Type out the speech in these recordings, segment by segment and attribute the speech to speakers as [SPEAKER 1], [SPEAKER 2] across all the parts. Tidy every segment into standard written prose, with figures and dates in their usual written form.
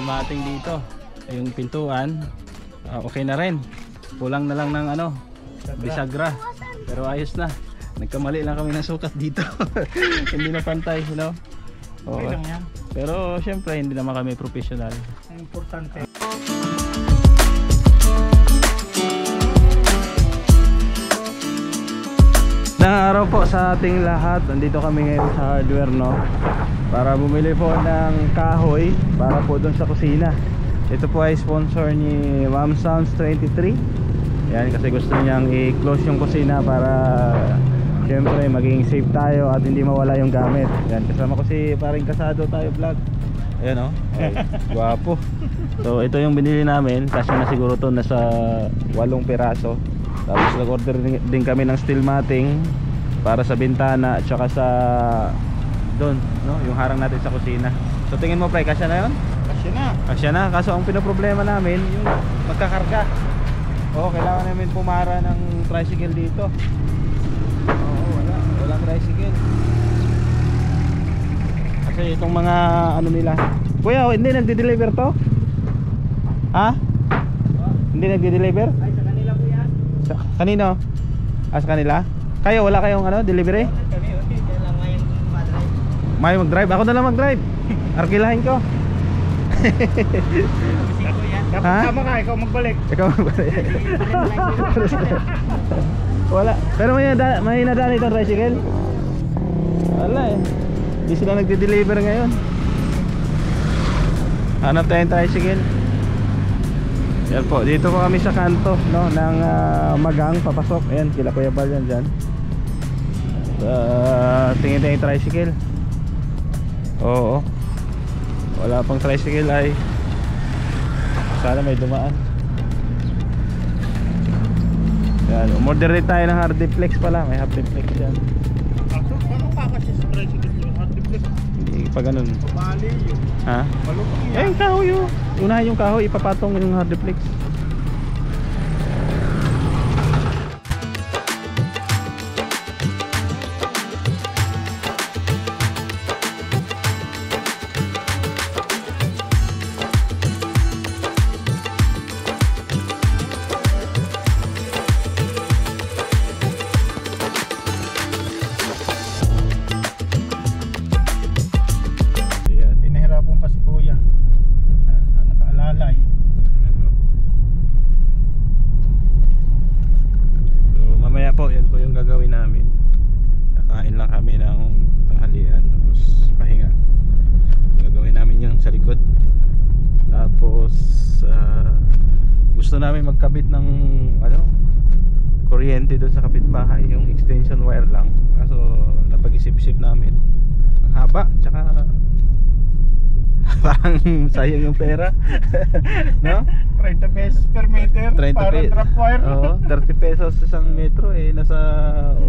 [SPEAKER 1] mating dito. Yung pintuan, okay na rin. Kulang na lang ng ano, bisagra. Pero ayos na. Nagkamali lang kami ng sukat dito. Hindi na pantay, you know?
[SPEAKER 2] Okay lang yan.
[SPEAKER 1] Pero syempre hindi naman kami professional.
[SPEAKER 2] Importante.
[SPEAKER 1] Magandang araw po sa ating lahat. Nandito kami ngayon sa hardware, no, para bumili po ng kahoy para po doon sa kusina. Ito po ay sponsor ni Ma'am Sounds 23. Yan, kasi gusto niyang i-close yung kusina para syempre maging safe tayo at hindi mawala yung gamit. Yan, kasama ko si Paring Kasado tayo vlog. Ayan, oh, okay. Guwapo. So ito yung binili namin. Kasi na siguro to nasa 8 piraso. Tapos nag-order din kami ng steel matting para sa bintana at saka sa doon, no, yung harang natin sa kusina. So tingin mo, pre, kasya na yun?
[SPEAKER 2] Kasya na.
[SPEAKER 1] Kasya na, kaso ang pinoproblema namin yung magkakarga. Oo, kailangan namin pumara ng tricycle dito. Oo, walang tricycle. Kasi itong mga ano nila. Kuya, hindi nagde-deliver to? Ha? Hindi nagde-deliver?
[SPEAKER 2] Ay, sa kanila po yan.
[SPEAKER 1] Kanino? Sa kanila? Kayo, wala kayong ano, delivery?
[SPEAKER 2] Kami, kaya lang ngayon mag-drive.
[SPEAKER 1] May mag-drive? Ako na lang mag-drive. Arkilahin ko.
[SPEAKER 2] Dapat sama ka, ikaw magbalik.
[SPEAKER 1] Ikaw magbalik. Wala. Pero may nadaan itong tricycle? Wala eh. Hindi sila nagde-deliver ngayon. Hanap tayong tricycle. Yan po, dito po kami sa kanto, no, ng Magang, papasok. Ayan, kila Kuya Bal yan dyan. Tingin tayong tricycle. Oo. Wala pang tricycle ay sana may dumaan. Yan, umorder rin tayo ng hardiplex pala. May hardiplex dyan.
[SPEAKER 2] Ano pa kasi sa tricycle yung hardiplex?
[SPEAKER 1] Hindi pa ganun.
[SPEAKER 2] Pabali yun.
[SPEAKER 1] Ha?
[SPEAKER 2] Malupang yan.
[SPEAKER 1] Eh, yung kahoy yun. Unahin yung kahoy, ipapatong yung hardiplex.
[SPEAKER 2] Pinahirapan pa si Kuya. Nakaalalay.
[SPEAKER 1] So mamaya po, yan po yung gagawin namin. Kakain lang kami ng tanghalian, tapos pahinga. Gagawin namin yung sa likod. Tapos gusto namin magkabit ng ano, kuryente doon sa kapitbahay, yung extension wire lang. Kaso napag-isip-isip namin, ang haba, tsaka parang sayang yung pera. No?
[SPEAKER 2] 30 pesos per meter
[SPEAKER 1] 30
[SPEAKER 2] para drop wire.
[SPEAKER 1] Oo, 30 pesos isang metro eh, nasa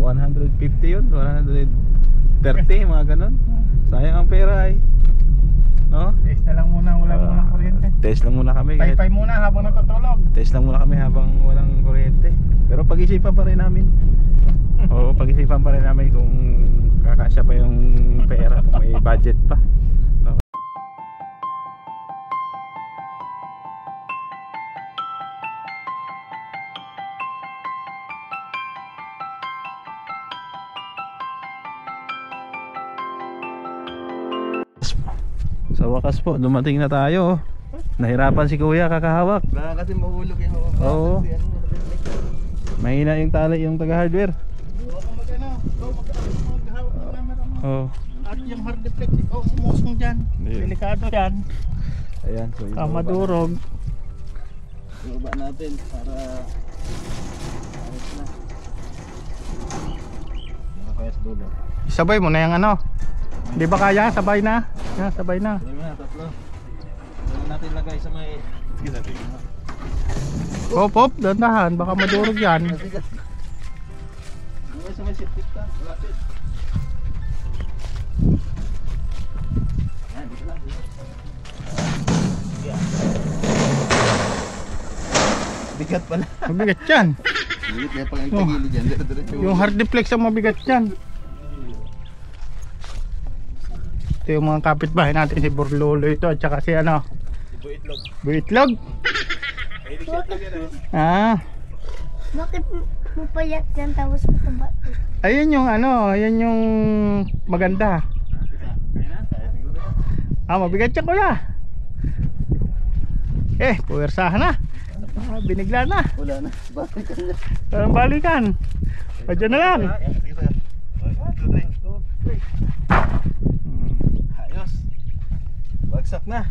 [SPEAKER 1] 150 yun, 130, mga ganun. Sayang ang pera ay. No?
[SPEAKER 2] Test na lang muna, wala muna kuryente.
[SPEAKER 1] Test lang muna kami.
[SPEAKER 2] Pay-pay muna habang natutulog.
[SPEAKER 1] Test lang muna kami habang walang kuryente. Pero pag-isipan pa rin namin. Oo, pag-isipan pa rin namin kung kakasya pa yung pera, kung may budget pa. No? Sa wakas po, dumating na tayo. Nahirapan si Kuya kakahawak.
[SPEAKER 2] Baka kasi mahulog yung hawak.
[SPEAKER 1] Oo. Mahina yung tali yung taga-hardware.
[SPEAKER 2] Huwag kang mag-ano. Maghawak ng camera mo.
[SPEAKER 1] Oo.
[SPEAKER 2] At yung hardiplex, ikaw umusong dyan.
[SPEAKER 1] Yeah.
[SPEAKER 2] Delikado yan.
[SPEAKER 1] Ayan, so
[SPEAKER 2] Kamadurog.
[SPEAKER 1] ibaba natin para ayos na. Nakakaya sa dulo.
[SPEAKER 2] Sabay mo na yung ano. Di ba kaya? Sabay na. Yan, sabay na.
[SPEAKER 1] Sabay mo na, tatlo. Doon natin lagay sa may... Sige natin.
[SPEAKER 2] Hop, dandahan. Baka madurog yan.
[SPEAKER 1] Lagay sa may septic tank. Lapit. Ayan, dito lang. Bigat pala.
[SPEAKER 2] Mabigat yan.
[SPEAKER 1] Bigat kaya pang itagili dyan.
[SPEAKER 2] Yung hardiplex ang mabigat yan. Ito yung mga kapitbahay natin, si Burlolo ito at saka si ano,
[SPEAKER 1] Buitlog.
[SPEAKER 2] Buitlog? Ah,
[SPEAKER 3] Bakit mo payat yan tapos mataba?
[SPEAKER 2] ayun yung ano, ayun yung maganda. Ah, mabigat siya kuya. Puwersahan na. Binigla na.
[SPEAKER 1] Wala na. Balikan niya.
[SPEAKER 2] Parang balikan. Padyan na lang.
[SPEAKER 1] Ayos. Bagsak na.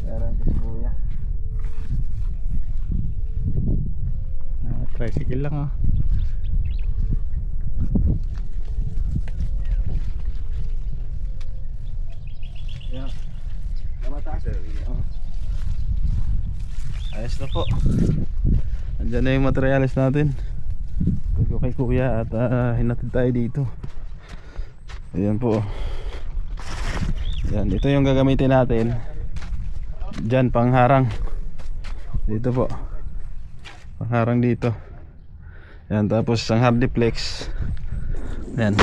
[SPEAKER 1] Parang kasuya.
[SPEAKER 2] Tricycle lang oh.
[SPEAKER 1] Yan. Namataas. Ayos na po. Andyan na yung materialis natin. Thank kay kuya at hinatid tayo dito. Ayan po. Ayan, ito yung gagamitin natin. Diyan pangharang. Dito po. Pangharang dito. Ayan, tapos ang hardiplex. Ayan.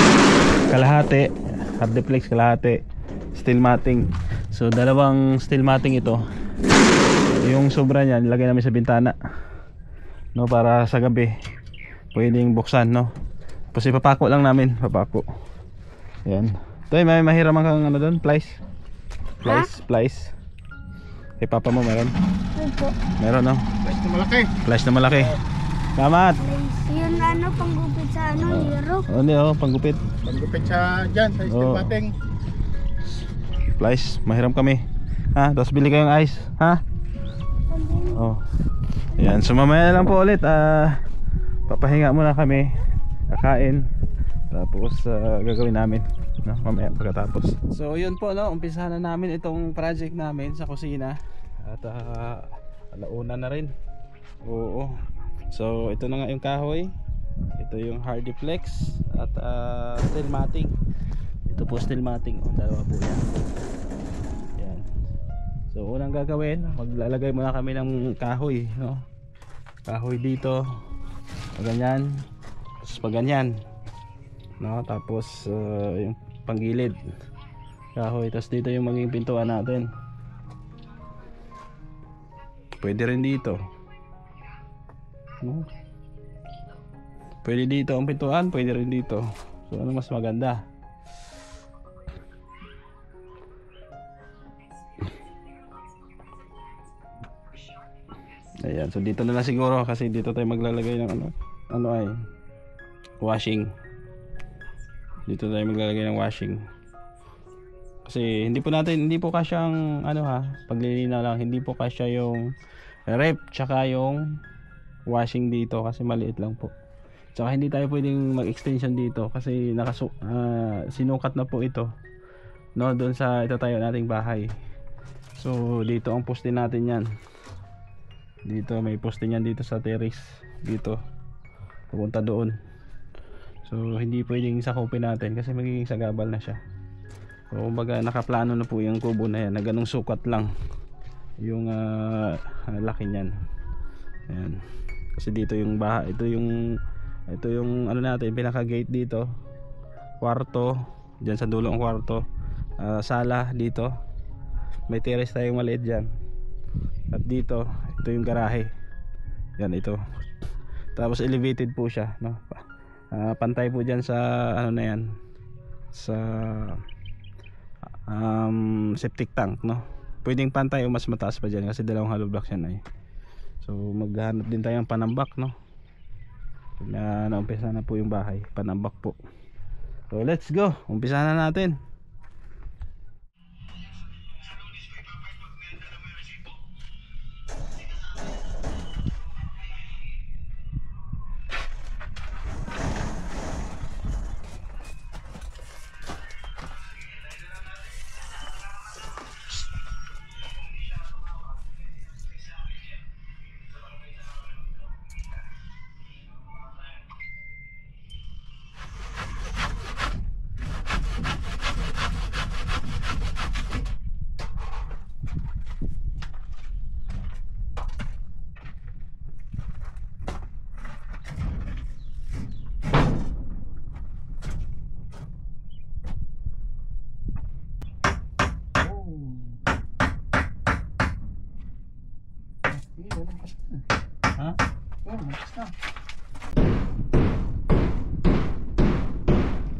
[SPEAKER 1] Kalahati. Hardiplex kalahati. Steel matting. So dalawang steel matting ito. Yung sobra niyan ilagay namin sa bintana. No, para sa gabi pwedeng buksan, no. Tapos ipapako lang namin, papako. Ayan. Ito may mahiram kang ano doon, plies. Plies. Kay papa mo meron?
[SPEAKER 3] Opo.
[SPEAKER 1] Meron, no?
[SPEAKER 2] Flash na malaki.
[SPEAKER 1] Plies na malaki. Salamat.
[SPEAKER 3] Yun ano, panggupit sa ano, hero.
[SPEAKER 1] Oh, hindi oh, panggupit.
[SPEAKER 2] Panggupit siya dyan sa steel
[SPEAKER 1] Oh.
[SPEAKER 2] matting.
[SPEAKER 1] Plies, mahiram kami. Ha, tapos bili kayong ice, ha? Oh. Ayan, so mamaya lang po ulit. Papahinga muna kami. Kakain. Tapos gagawin namin, no, mamaya pagkatapos. So yun po, no, umpisa na namin itong project namin sa kusina. At alauna na rin. Oo. So ito na nga yung kahoy. Ito yung hardiplex. At steel matting. Ito po steel matting, oh, dalawa po yan. Yan. So unang gagawin, maglalagay muna kami ng kahoy, no? Kahoy dito. Pag ganyan. Tapos pag ganyan, no? Tapos yung panggilid kahoy. Tapos dito yung maging pintuan natin. Pwede rin dito, no? Pwede dito ang pintuan, pwede rin dito. So ano mas maganda? Ayan, so dito na lang siguro kasi dito tayo maglalagay ng ano ay washing. Dito tayo maglalagay ng washing. Kasi hindi po kasyang ano ha, paglilinaw lang, hindi po kasya yung rep tsaka yung washing dito kasi maliit lang po. Tsaka hindi tayo pwedeng mag-extension dito kasi sinukat na po ito, no, doon sa itatayo nating bahay. So dito ang poste natin yan. Dito may poste niyan dito sa terrace dito pupunta doon. So hindi pwedeng sakupin natin kasi magiging sagabal na siya. So kumbaga nakaplano na po yung kubo na yan na ganung sukat lang yung laki niyan. Ayan. Kasi dito yung bahay, ito yung ano natin, pinaka gate dito, kwarto diyan sa dulo ng kwarto, sala dito, may terrace tayong maliit diyan. At dito, ito yung garahe. Yan ito. Tapos elevated po siya, no? Pantay po diyan sa ano na yan. Sa septic tank, no? Pwedeng pantay o mas mataas pa diyan kasi dalawang hollow block yan ay. So maghahanap din tayo ng panambak, no? Naumpisa na po yung bahay, panambak po. So let's go. Umpisa na natin.
[SPEAKER 2] Ha? Oh, makas na.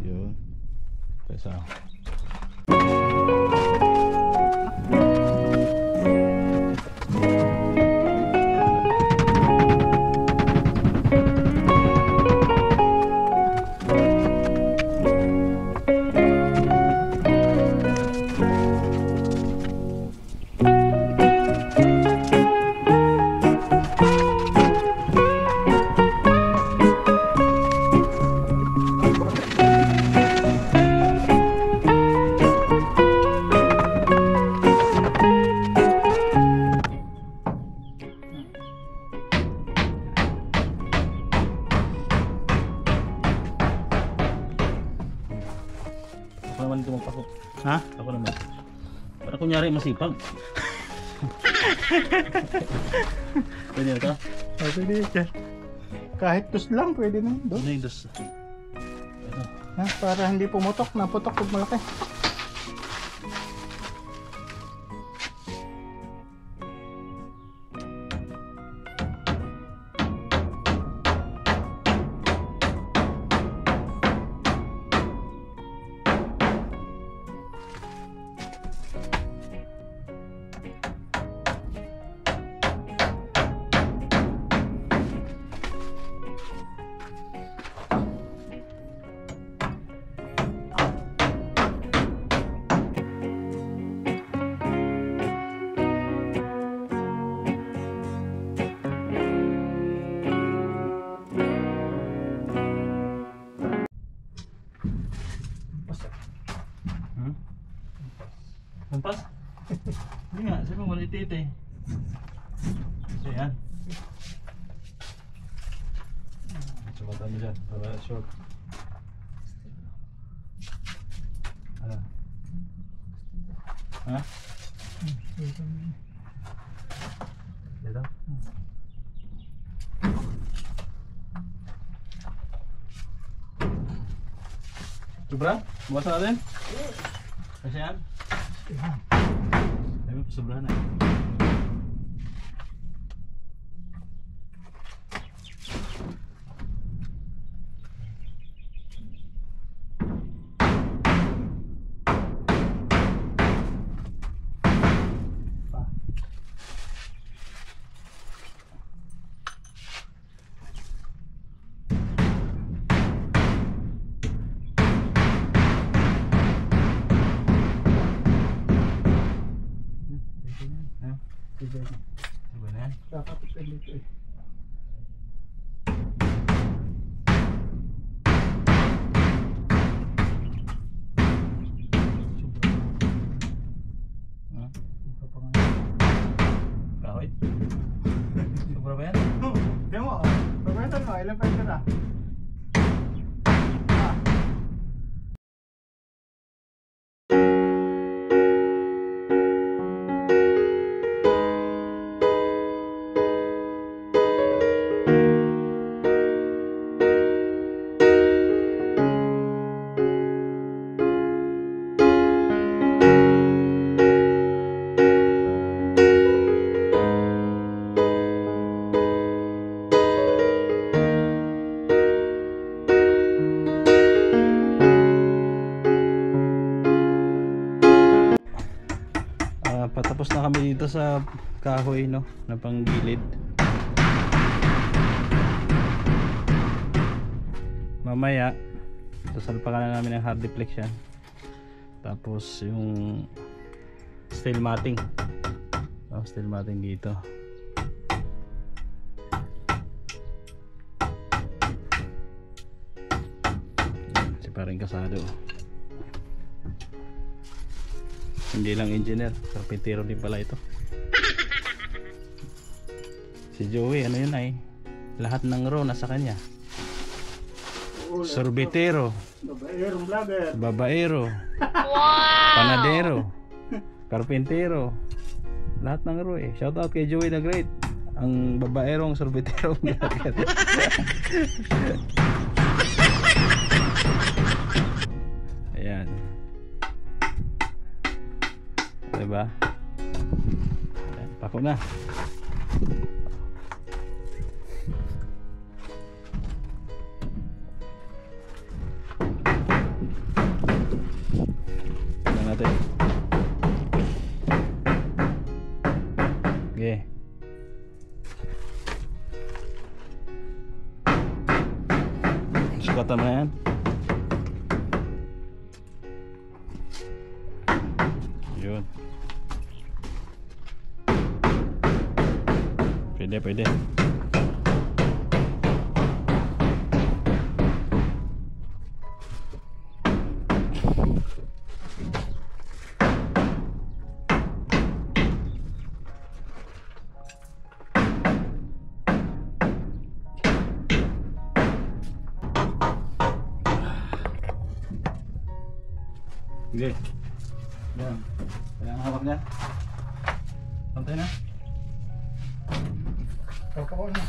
[SPEAKER 1] Yun. Pesa.
[SPEAKER 2] Ako naman ito magpako.
[SPEAKER 1] Ha?
[SPEAKER 2] Ako naman. Para kunyari masipag. Pwede na ito? Oh, pwede yan. Kahit tus lang, pwede na doon.
[SPEAKER 1] Ano yung dos?
[SPEAKER 2] Ha? Para hindi pumutok, naputok pag malaki.
[SPEAKER 1] Hampas? Hindi nga, sabi mo maliit eh. So yan. Coba kami dyan, para short. Ano? Ha? Dito? Sobra? Bukas natin? Kasi yan? Ay, sobrahan na. Diba na yan?
[SPEAKER 2] Kakapit ka dito eh.
[SPEAKER 1] Kahoy? Sobra ba yan?
[SPEAKER 2] Tingnan mo, pagkwentan mo, ilang pwede na?
[SPEAKER 1] Patapos na kami dito sa kahoy, no, na panggilid. Mamaya sasalpakan na namin ng hard deflection, tapos yung steel matting. Steel matting dito. Si parang kasado. Hindi lang engineer, karpintero din pala ito. Si Joey, ano yun ay? Lahat ng row nasa kanya. Sorbetero,
[SPEAKER 2] Babaerong vlogger.
[SPEAKER 1] babaero, panadero, karpintero. Lahat ng row eh. Shout out kay Joey the Great. Ang babaerong sorbetero vlogger. Ayan. Diba? Ayan, pako na. natin. Okay. Sukatan na yan. Yun. Pwede. Sige. Yan. Kailangan hawak niya. Pantay na.
[SPEAKER 2] Pagkakon na.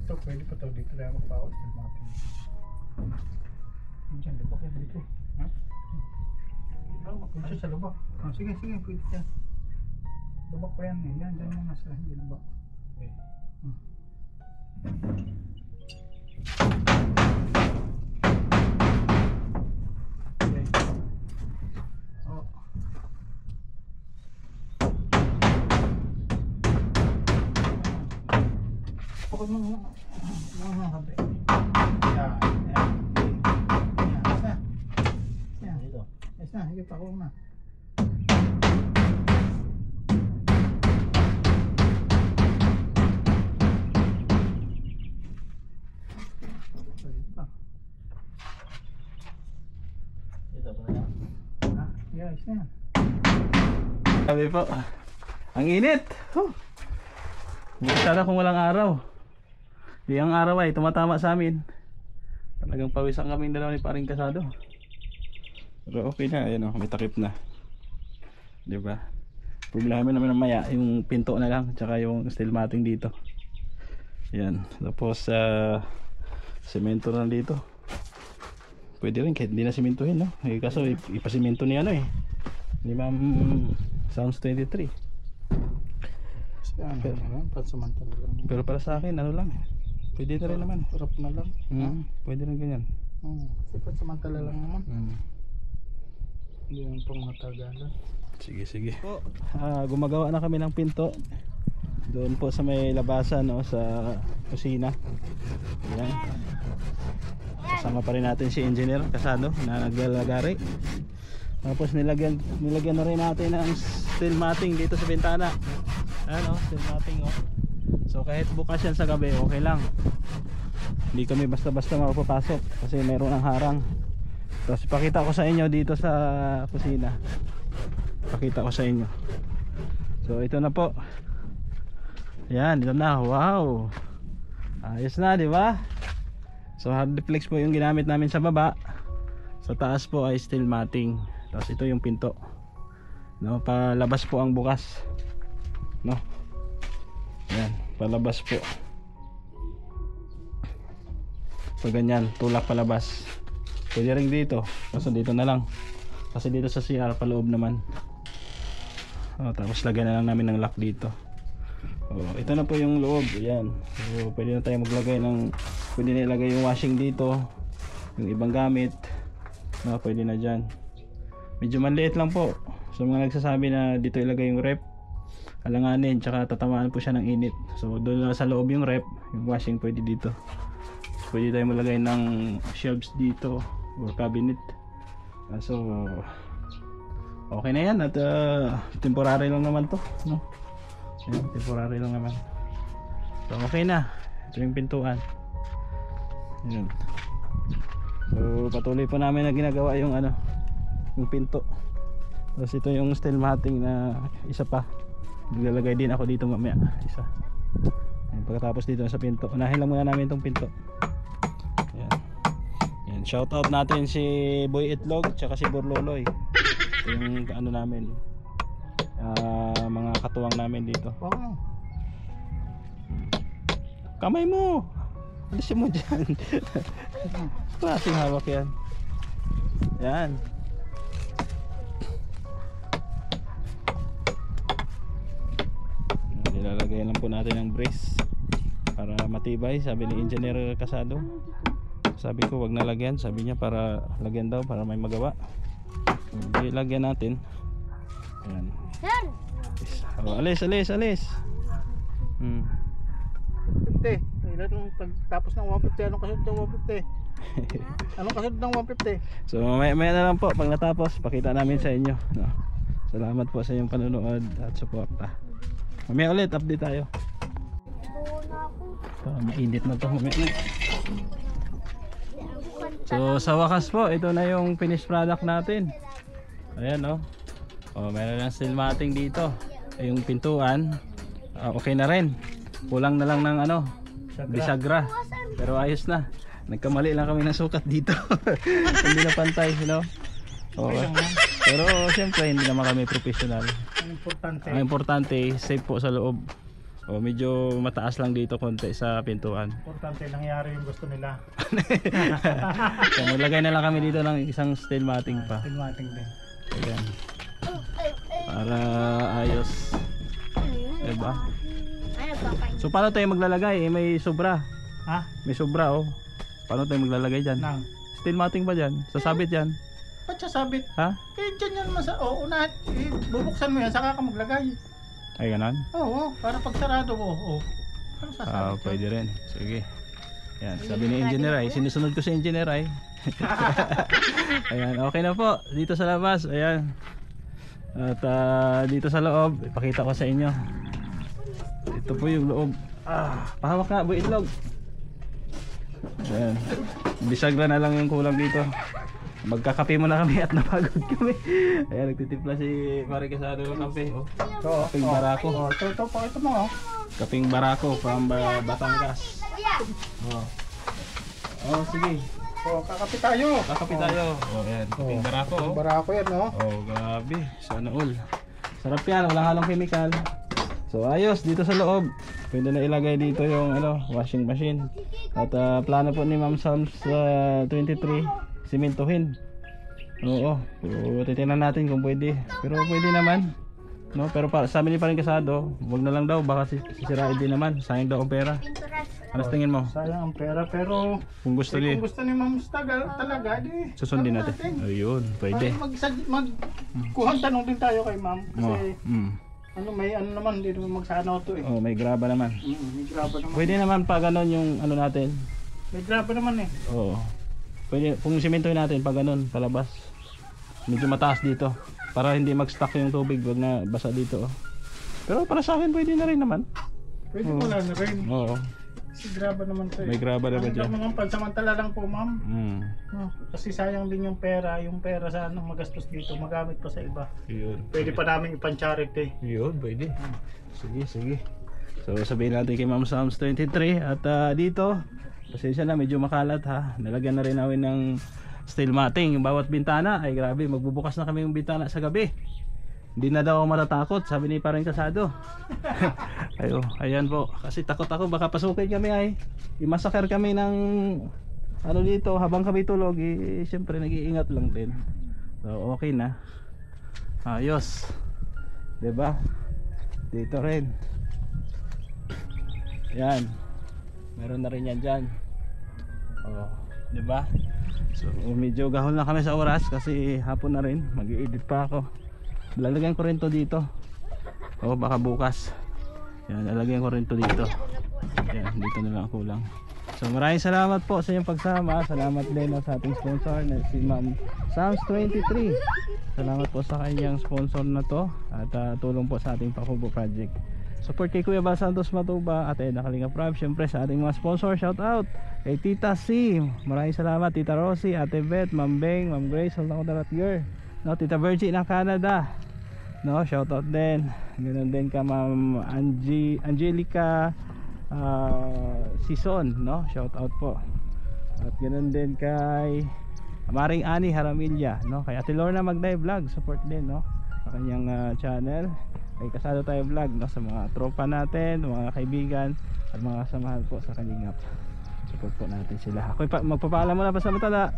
[SPEAKER 2] Ito, pwede pa ito. Dito lang magpakot. Natin. Diyan, lubak yan dito. Ha? Dito sa lubak. Oh, sige, pwede yan. Lubak pa yan eh. Yan, dyan yung nasa hindi lubak. Okay. Pagod mo mga kape. Yan. Ayos na. Yan. Dito. Ayos na. Sige, pakul na. Dito pa na. Yeah, ayos na.
[SPEAKER 1] Sabi po, ang init. Buti sana kung walang araw. Di ang araw ay tumatama sa amin. Talagang pawisan kami dalawa ni Paring Kasado. Pero okay na, ayan o, may takip na. Diba? Problema naman maya, yung pinto na lang, tsaka yung steel matting dito. Ayan, tapos semento na dito. Pwede rin kahit hindi na simentuhin, no? Eh, kaso ipasimento ni ano eh, ni Ma'am Sounds 23.
[SPEAKER 2] Pansamantala lang.
[SPEAKER 1] Pero para sa akin, ano lang, pwede na rin naman.
[SPEAKER 2] Harap na lang.
[SPEAKER 1] Pwede rin ganyan.
[SPEAKER 2] Kasi pansamantala lang naman. Hindi naman pang matagalan.
[SPEAKER 1] Sige po, gumagawa na kami ng pinto doon po sa may labasan, no, sa kusina. Ayan. Kasama pa rin natin si Engineer Kasado na naglalagari. Tapos nilagyan na rin natin ng steel matting dito sa bintana. Ayan, steel matting, oh. So kahit bukas yan sa gabi, okay lang. Hindi kami basta-basta mapapasok kasi mayroon ang harang. Tapos ipakita ko sa inyo dito sa kusina. Pakita ko sa inyo. So ito na po. Yan, ito na. Wow. Ayos na, di ba? So hard flex po yung ginamit namin sa baba. Sa taas po ay steel matting. Tapos ito yung pinto. No, palabas po ang bukas. No. Yan, palabas po. Pag ganyan, tulak palabas. Pwede rin dito. Kaso dito na lang. Kasi dito sa CR paloob naman. Tapos lagyan na lang namin ng lock dito. Ito na po yung loob. Ayan. So, pwede na tayo maglagay ng, pwede na ilagay yung washing dito, yung ibang gamit. Pwede na dyan. Medyo maliit lang po. So mga nagsasabi na dito ilagay yung rep, alanganin, tsaka tatamaan po siya ng init. So doon na sa loob yung rep, yung washing pwede dito. So, pwede tayo maglagay ng shelves dito or cabinet. So okay na yan at temporary lang naman to, no? Ayan, temporary lang naman. So okay na. Ito yung pintuan. Ayan. So patuloy pa namin na ginagawa yung ano, yung pinto. Tapos ito yung steel matting na isa pa. Maglalagay din ako dito mamaya, isa. Ayan, pagkatapos dito sa pinto, unahin lang muna namin itong pinto. Ayan. Ayan, shout out natin si Boy Itlog tsaka si Borloloy. Ito yung ano namin, mga katuwang namin dito. Kamay mo! Alisin mo dyan. Klaseng hawak yan. Yan. Nilalagay lang po natin ng brace para matibay, sabi ni Engineer Kasado. Sabi ko wag na lagyan, sabi niya para lagyan daw para may magawa. ilagyan natin. Ayan.
[SPEAKER 3] Yan!
[SPEAKER 1] Oh, alis.
[SPEAKER 2] 50. Ilan yung pagtapos ng 150, anong kasunod ng 150? Anong kasunod ng 150?
[SPEAKER 1] So maya na lang po pag natapos pakita namin sa inyo, no? Salamat po sa inyong panonood at suporta. Mamaya ulit update tayo. Mainit na to mamaya. So sa wakas po, ito na yung finished product natin. Ayan, no? Oh, meron ng steel matting dito. Yung pintuan, okay na rin. Kulang na lang ng ano, bisagra. Pero ayos na. Nagkamali lang kami ng sukat dito. Hindi na pantay, you know? Oo. Pero siyempre hindi naman kami professional. Ang importante, safe po sa loob. O medyo mataas lang dito konti sa pintuan.
[SPEAKER 2] Importante nangyari yung gusto nila.
[SPEAKER 1] So maglagay na lang kami dito ng isang steel matting pa.
[SPEAKER 2] Tilmating din.
[SPEAKER 1] Ayan. Para ayos. Diba? So paano tayo maglalagay? May sobra.
[SPEAKER 2] Ha?
[SPEAKER 1] May sobra, oh. Paano tayo maglalagay dyan?
[SPEAKER 2] Nang.
[SPEAKER 1] Steel matting ba dyan? Sasabit dyan?
[SPEAKER 2] Ba't sasabit?
[SPEAKER 1] Ha?
[SPEAKER 2] Eh, dyan yan unahan. Bubuksan mo yan, saka ka maglagay.
[SPEAKER 1] Ay ganon?
[SPEAKER 2] Oo, para pag sarado mo. Ano sasabit yan?
[SPEAKER 1] Pwede rin. Sige. Yan, sabi ni engineer ay, sinusunod ko sa engineer ay. Ayan, okay na po. Dito sa labas, ayan. At dito sa loob, ipakita ko sa inyo. Ito po yung loob. Pahawak nga, boy itlog. Ayan. Bisagra na lang yung kulang dito. Magkakape muna kami at napagod kami. Ayan, nagtitimpla si Pare Casado ng kape. Oh. Kaping Barako.
[SPEAKER 2] Ito, pakita mo.
[SPEAKER 1] Kaping Barako from Batangas. Oh, sige.
[SPEAKER 2] Kakape tayo.
[SPEAKER 1] Kakape tayo. Oh, ayan. Kaping Barako. Oh.
[SPEAKER 2] Barako yan, no?
[SPEAKER 1] Oh, grabe. Sana all. Sarap yan, walang halong chemical. So ayos dito sa loob. Pwede na ilagay dito yung washing machine. At plano po ni Ma'am Sams 23 simentohin. Oo. So, titingnan natin kung pwede. Pero pwede naman. No, pero sabi ni Pare Casado, wag na lang daw baka sisirain din naman. Sayang daw ang pera. Ano tingin mo?
[SPEAKER 2] Sayang ang pera, pero
[SPEAKER 1] Kung gusto
[SPEAKER 2] kung gusto ni Ma'am Stagal talaga, di
[SPEAKER 1] susundin natin. Ayun, pwede.
[SPEAKER 2] Kuhan tanong din tayo kay Ma'am. Kasi may naman, hindi naman magsano to eh.
[SPEAKER 1] Oh, may graba naman.
[SPEAKER 2] May graba naman.
[SPEAKER 1] Pwede naman pa ganun yung natin.
[SPEAKER 2] May graba naman eh.
[SPEAKER 1] Oo. Pwede, kung simentohin natin pag ganun, palabas. Medyo mataas dito. Para hindi mag-stuck yung tubig, wag na basa dito. Oh. Pero para sa akin, pwede na rin naman.
[SPEAKER 2] Pwede wala na rin.
[SPEAKER 1] Oo.
[SPEAKER 2] Kasi graba naman to eh.
[SPEAKER 1] May graba naman dyan.
[SPEAKER 2] Ang pansamantala lang po, Ma'am. Kasi sayang din yung pera sana magastos dito, magamit pa sa iba.
[SPEAKER 1] Yun.
[SPEAKER 2] Pwede pa namin ipan-charity.
[SPEAKER 1] Yun, pwede. Sige. So sabihin natin kay Ma'am Sams 23 at dito, pasensya na, medyo makalat ha. Nalagyan na rin namin ng steel matting. Yung bawat bintana ay grabe, magbubukas na kami yung bintana sa gabi. Hindi na daw ako matatakot, sabi ni Pare Casado. Ayan po, kasi takot ako baka pasukin kami ay i-massacre kami ng dito habang kami tulog. Siyempre nag-iingat lang din. So okay na. Ayos. 'Di ba? Dito rin. Yan. Meron na rin yan dyan. Oh, 'di ba? So medyo gahol na kami sa oras kasi hapon na rin. Mag-i-edit pa ako. Lalagyan ko rin to dito. O baka bukas. Yan, lalagyan ko rin to dito. Yan, dito na lang kulang. So maraming salamat po sa inyong pagsama. Salamat din sa ating sponsor na si Ma'am Sams 23. Salamat po sa kanyang sponsor na to. At tulong po sa ating Pakubo Project. Support kay Kuya Bal Santos Matuba at Edna Kalinga Prab. Siyempre sa ating mga sponsor, shout out kay Tita C. Maraming salamat Tita Rosie, Ate Beth, Ma'am Beng, Ma'am Grace, Daratger, no, Tita Virgie ng Canada. No, shout out din. Ganoon din ka Ma'am Angelica Sison, no? Shout out po. At ganoon din kay Maring Ani Haramilla, no? Kay Ate Lorna Magday Vlog, support din, no? Sa kanyang channel. Kay Kasado Tayo Vlog, no? Sa mga tropa natin, mga kaibigan at mga kasamahan po sa Kalingap. Support po natin sila. Ako magpapaalam muna pa sa matala.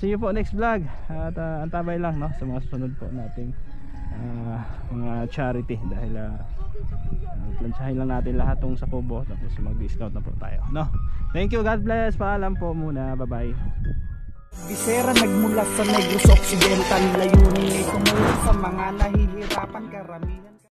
[SPEAKER 1] See you po next vlog. At antabay lang, no? Sa mga susunod po nating mga charity dahil plansyahin lang natin lahat tong sa Kubo tapos mag-discount na po tayo, no? Thank you, God bless, paalam po muna, bye bye.
[SPEAKER 4] Bisera nagmula sa Negros Occidental, layunin ay tumulong sa mga nahihirapan karamihan.